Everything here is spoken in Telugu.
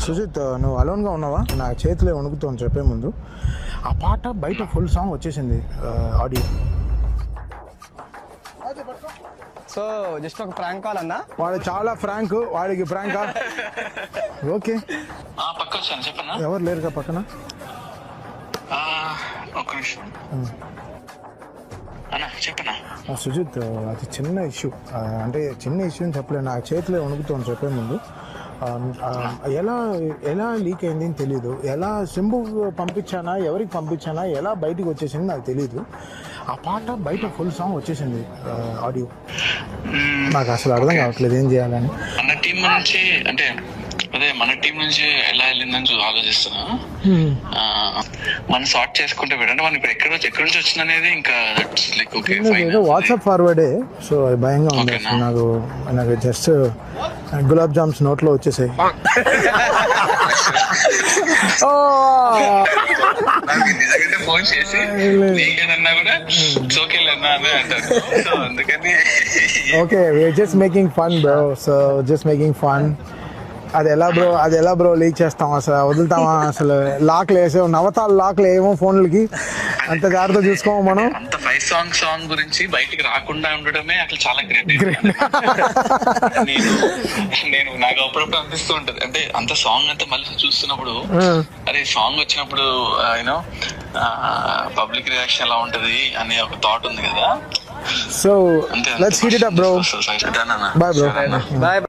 సుజిత్, నువ్వు అలోన్గా ఉన్నావా? నా చేతిలో వణుకుతావు చెప్పే ముందు, ఆ పాట బయట ఫుల్ సాంగ్ వచ్చేసింది ఆడియో. సో జస్ట్ ఒక ప్రాంక్ కాల్ అన్నా. వాడు చాలా ఫ్రాంక్, వాడికి ఫ్రాంకా? ఓకే, పక్క వచ్చాను చెప్పన్నా. ఎవరు లేరుగా పక్కన? ఒక్క నిమిషం అన్నా చెప్పన్నా. సుజిత్, అది చిన్న ఇష్యూ, అంటే చిన్న ఇష్యూ అని చెప్పలేను, నా చేతిలో వణుకుతాను చెప్పే ముందు. ఎలా ఎలా లీక్ అయింది అని తెలీదు, ఎలా సింబు పంపించానా, ఎవరికి పంపించానా, ఎలా బయటికి వచ్చేసింది నాకు తెలీదు. ఆ పాట బయట ఫుల్ సాంగ్ వచ్చేసింది ఆడియో. నాకు అసలు అర్థం కావట్లేదు ఏం చేయాలని. మన టీం నుంచి అంటే అదే మన టీం నుంచి ఎలా వెళ్ళిందని ఆలోచిస్తున్నా. మనం సార్ట్ చేసుకుంటే అంటే మనం ఇప్పుడు ఎక్కడి నుంచి వచ్చింది అనేది ఇంకా ఏదో వాట్సాప్ ఫార్వర్డే, సో అది భయంగా ఉంది అసలు. నాకు జస్ట్ గులాబ్ జామ్స్ నోట్లో వచ్చేసాయి. ఫోన్ చేసి నీకేదన్నా కూడా సోకేళ్ళన్నా అని అంటారు. సో అందుకని okay, we are just making fun bro, so just making fun. అది ఎలా బ్రో లీక్ చేస్తాం, అసలు వదులుతామా? అసలు లాక్లు వేసావు, నవతాలు లాక్లు ఏమో ఫోన్లకి, అంత జాగ్రత్త చూసుకోము మనం. అంత 5 సాంగ్ గురించి బయటికి రాకుండా ఉండడమే అసలు చాలా గ్రేట్. నేను నాకు అప్పుడప్పుడు అనిపిస్తూ ఉంటది, అంటే అంత సాంగ్ అంతా మళ్ళీ చూస్తున్నప్పుడు అరే సాంగ్ వచ్చినప్పుడు యూనో పబ్లిక్ రియాక్షన్ ఎలా ఉంటది అనే ఒక థాట్ ఉంది కదా. So let's heat it up bro. Done అన్న. Bye bro. బాయ్.